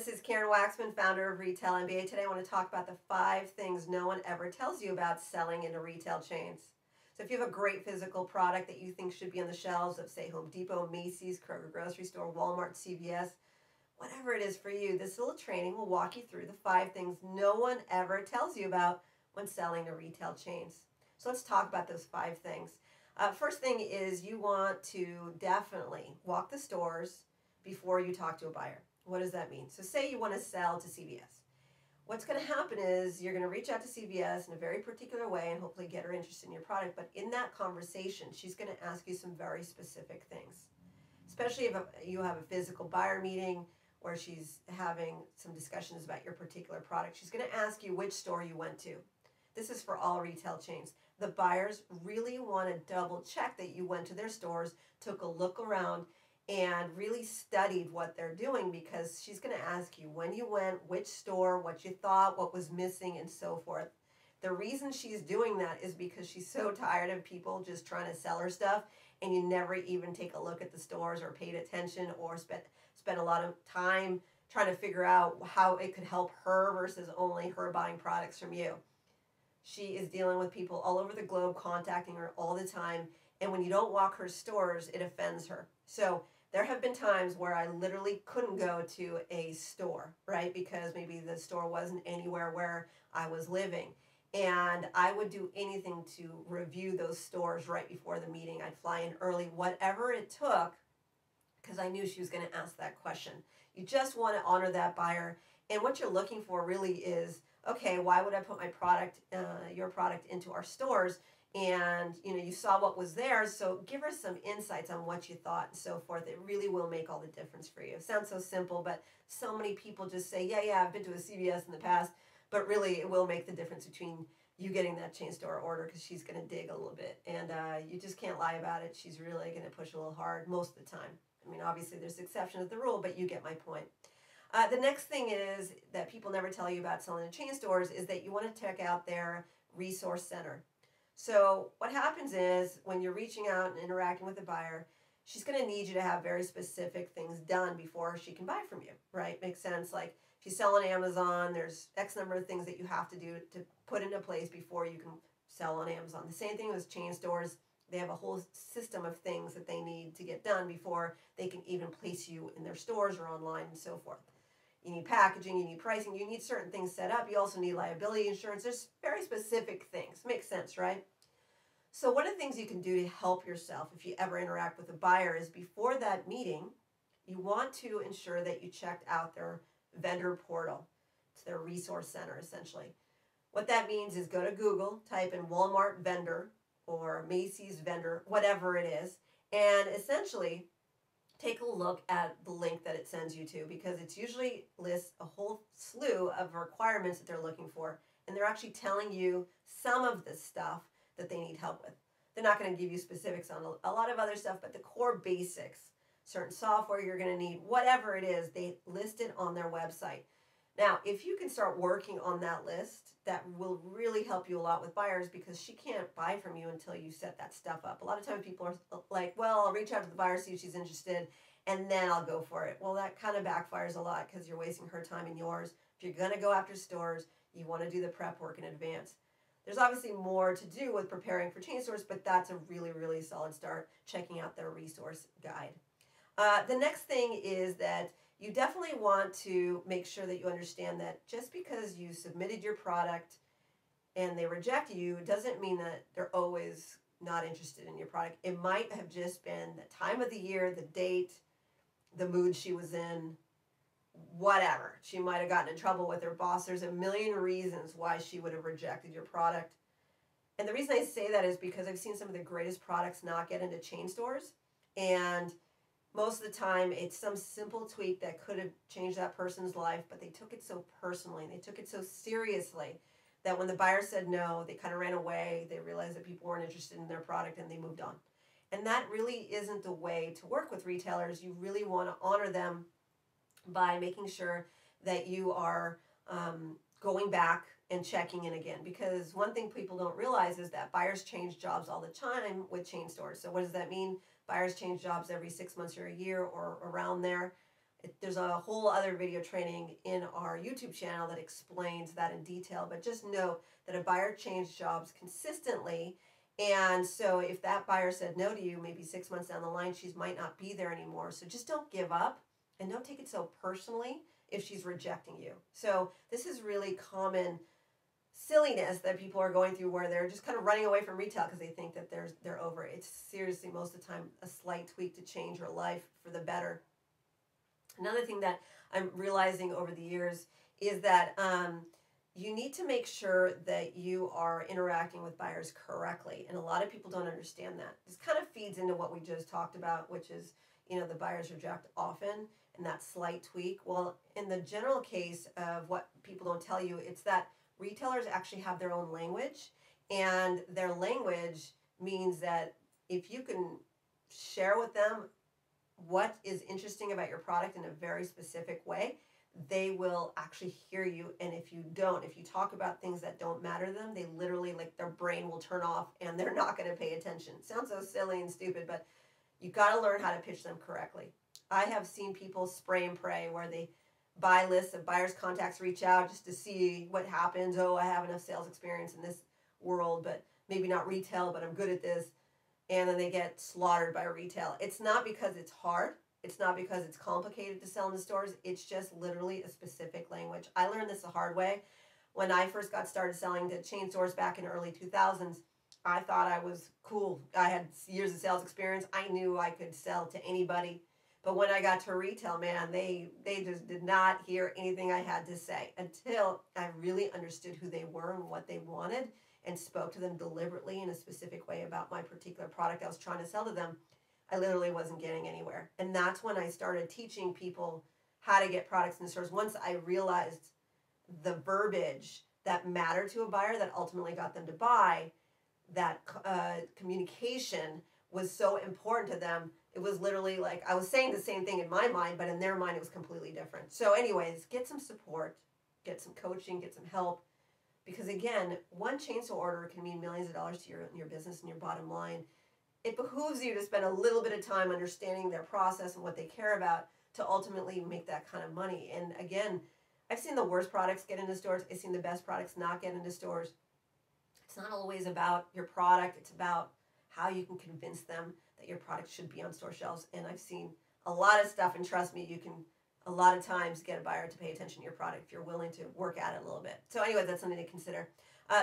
this is Karen Waksman, founder of Retail MBA. Today I want to talk about the 5 things no one ever tells you about selling into retail chains. So if you have a great physical product that you think should be on the shelves of, say, Home Depot, Macy's, Kroger Grocery Store, Walmart, CVS, whatever it is for you, this little training will walk you through the 5 things no one ever tells you about when selling to retail chains. So let's talk about those 5 things. First thing is you want to definitely walk the stores before you talk to a buyer. What does that mean? So say you want to sell to CVS. What's going to happen is you're going to reach out to CVS in a very particular way and hopefully get her interested in your product. But in that conversation, she's going to ask you some very specific things, especially if you have a physical buyer meeting where she's having some discussions about your particular product. She's going to ask you which store you went to. This is for all retail chains. The buyers really want to double check that you went to their stores, took a look around, and really studied what they're doing, because she's going to ask you when you went, which store, what you thought, what was missing, and so forth. The reason she's doing that is because she's so tired of people just trying to sell her stuff, and you never even take a look at the stores or paid attention or spent a lot of time trying to figure out how it could help her versus only her buying products from you. She is dealing with people all over the globe contacting her all the time, and when you don't walk her stores, it offends her. So there have been times where I literally couldn't go to a store, right? Because maybe the store wasn't anywhere where I was living. And I would do anything to review those stores right before the meeting. I'd fly in early, whatever it took, because I knew she was going to ask that question. You just want to honor that buyer. And what you're looking for really is, okay, why would I put my product, your product, into our stores? And you saw what was there, so give her some insights on what you thought and so forth. It really will make all the difference for you. It sounds so simple, but so many people just say, yeah, I've been to a CVS in the past, but really it will make the difference between you getting that chain store order, because she's going to dig a little bit, and you just can't lie about it. She's really going to push a little hard most of the time. I mean, obviously there's exceptions to the rule, but you get my point. The next thing is that people never tell you about selling in chain stores is that you want to check out their resource center. So what happens is when you're reaching out and interacting with the buyer, she's going to need you to have very specific things done before she can buy from you, right? Makes sense. Like if you sell on Amazon, there's X number of things that you have to do to put into place before you can sell on Amazon. The same thing with chain stores. They have a whole system of things that they need to get done before they can even place you in their stores or online and so forth. You need packaging, you need pricing, you need certain things set up. You also need liability insurance. There's very specific things. Makes sense, right? So one of the things you can do to help yourself if you ever interact with a buyer is before that meeting, you want to ensure that you checked out their vendor portal. It's their resource center, essentially. What that means is go to Google, type in Walmart vendor or Macy's vendor, whatever it is, and essentially take a look at the link that it sends you to, because it usually lists a whole slew of requirements that they're looking for, and they're actually telling you some of the stuff that they need help with. They're not going to give you specifics on a lot of other stuff, but the core basics, certain software you're going to need, whatever it is, they list it on their website. Now, if you can start working on that list, that will really help you a lot with buyers, because she can't buy from you until you set that stuff up. A lot of times people are like, well, I'll reach out to the buyer, see if she's interested, and then I'll go for it. Well, that kind of backfires a lot because you're wasting her time and yours. If you're going to go after stores, you want to do the prep work in advance. There's obviously more to do with preparing for chain stores, but that's a really, really solid start, checking out their resource guide. The next thing is that you definitely want to make sure that you understand that just because you submitted your product and they reject you doesn't mean that they're always not interested in your product. It might have just been the time of the year, the date, the mood she was in, whatever. She might have gotten in trouble with her boss. There's a million reasons why she would have rejected your product. And the reason I say that is because I've seen some of the greatest products not get into chain stores, and most of the time it's some simple tweak that could have changed that person's life, but they took it so personally and they took it so seriously that when the buyer said no, they kind of ran away. They realized that people weren't interested in their product and they moved on. And that really isn't the way to work with retailers. You really want to honor them by making sure that you are going back and checking in again. Because one thing people don't realize is that buyers change jobs all the time with chain stores. So what does that mean? Buyers change jobs every 6 months or a year or around there. There's a whole other video training in our YouTube channel that explains that in detail, but just know that a buyer changed jobs consistently. And so if that buyer said no to you, maybe 6 months down the line, she might not be there anymore. So just don't give up and don't take it so personally if she's rejecting you. So this is really common silliness that people are going through where they're just kind of running away from retail because they think that they're over. It's seriously most of the time a slight tweak to change your life for the better. Another thing that I'm realizing over the years is that you need to make sure that you are interacting with buyers correctly. And a lot of people don't understand that. This kind of feeds into what we just talked about, which is, the buyers reject often and that slight tweak. Well, in the general case of what people don't tell you, it's that retailers actually have their own language, and their language means that if you can share with them what is interesting about your product in a very specific way, they will actually hear you. And if you talk about things that don't matter to them, they literally, like, their brain will turn off and they're not going to pay attention. It sounds so silly and stupid, but you got to learn how to pitch them correctly. I have seen people spray and pray where they buy lists of buyers' contacts, reach out just to see what happens. Oh, I have enough sales experience in this world, but maybe not retail, but I'm good at this. And then they get slaughtered by retail. It's not because it's hard. It's not because it's complicated to sell in the stores. It's just literally a specific language. I learned this the hard way. When I first got started selling to chain stores back in the early 2000s, I thought I was cool. I had years of sales experience. I knew I could sell to anybody. But when I got to retail, man, they just did not hear anything I had to say until I really understood who they were and what they wanted and spoke to them deliberately in a specific way about my particular product I was trying to sell to them. I literally wasn't getting anywhere. And that's when I started teaching people how to get products in the stores. Once I realized the verbiage that mattered to a buyer that ultimately got them to buy, that communication was so important to them. It was literally like I was saying the same thing in my mind, but in their mind it was completely different. So anyways, get some support, get some coaching, get some help. Because again, one chain store order can mean millions of dollars to your business and your bottom line. It behooves you to spend a little bit of time understanding their process and what they care about to ultimately make that kind of money. And again, I've seen the worst products get into stores. I've seen the best products not get into stores. It's not always about your product. It's about how you can convince them that your product should be on store shelves. And I've seen a lot of stuff, and trust me, you can a lot of times get a buyer to pay attention to your product if you're willing to work at it a little bit. So anyway, that's something to consider.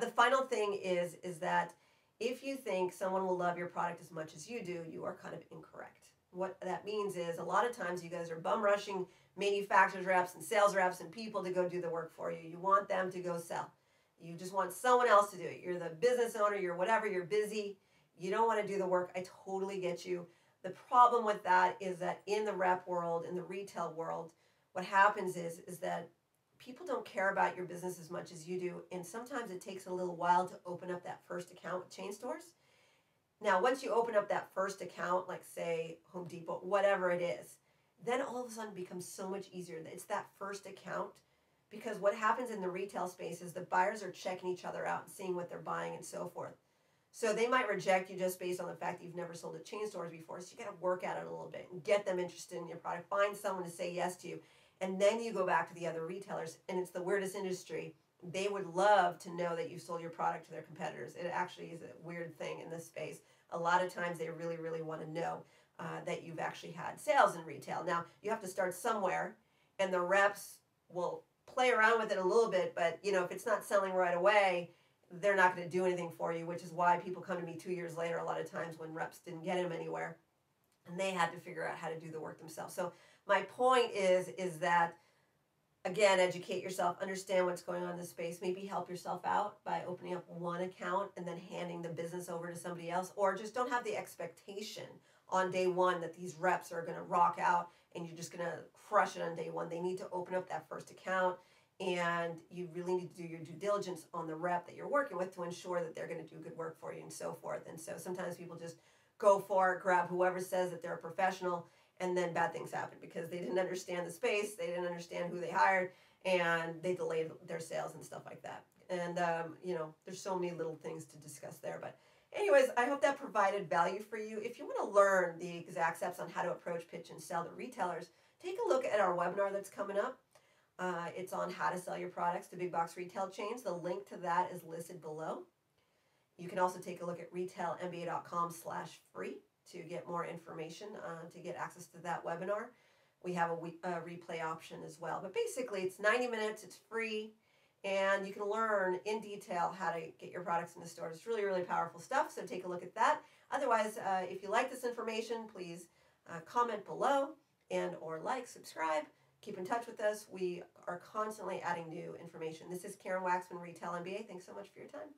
The final thing is that if you think someone will love your product as much as you do, you are kind of incorrect. What that means is a lot of times you guys are bum rushing manufacturers reps and sales reps and people to go do the work for you. You want them to go sell. You just want someone else to do it. You're the business owner, you're whatever, you're busy. You don't want to do the work. I totally get you. The problem with that is that in the rep world, in the retail world, what happens is that people don't care about your business as much as you do. And sometimes it takes a little while to open up that first account with chain stores. Now, once you open up that first account, like say Home Depot, whatever it is, then all of a sudden it becomes so much easier. It's that first account, because what happens in the retail space is the buyers are checking each other out and seeing what they're buying and so forth. So they might reject you just based on the fact that you've never sold at chain stores before. So you got to work at it a little bit and get them interested in your product. Find someone to say yes to you. And then you go back to the other retailers. And it's the weirdest industry. They would love to know that you sold your product to their competitors. It actually is a weird thing in this space. A lot of times they really, really want to know that you've actually had sales in retail. Now, you have to start somewhere. And the reps will play around with it a little bit. But, if it's not selling right away, they're not going to do anything for you, which is why people come to me 2 years later a lot of times when reps didn't get them anywhere and they had to figure out how to do the work themselves. So my point is that, again, educate yourself, understand what's going on in the space, maybe help yourself out by opening up one account and then handing the business over to somebody else, or just don't have the expectation on day one that these reps are going to rock out and you're just going to crush it on day one. They need to open up that first account. And you really need to do your due diligence on the rep that you're working with to ensure that they're going to do good work for you and so forth. And so sometimes people just go for it, grab whoever says that they're a professional, and then bad things happen because they didn't understand the space, they didn't understand who they hired, and they delayed their sales and stuff like that. And, there's so many little things to discuss there. But anyways, I hope that provided value for you. If you want to learn the exact steps on how to approach, pitch, and sell to retailers, take a look at our webinar that's coming up. It's on how to sell your products to big box retail chains. The link to that is listed below. You can also take a look at retailmba.com/free to get more information, to get access to that webinar. We have a replay option as well. But basically, it's 90 minutes, it's free, and you can learn in detail how to get your products in the stores. It's really, really powerful stuff, so take a look at that. Otherwise, if you like this information, please comment below and or subscribe. Keep in touch with us. We are constantly adding new information. This is Karen Waksman, Retail MBA. Thanks so much for your time.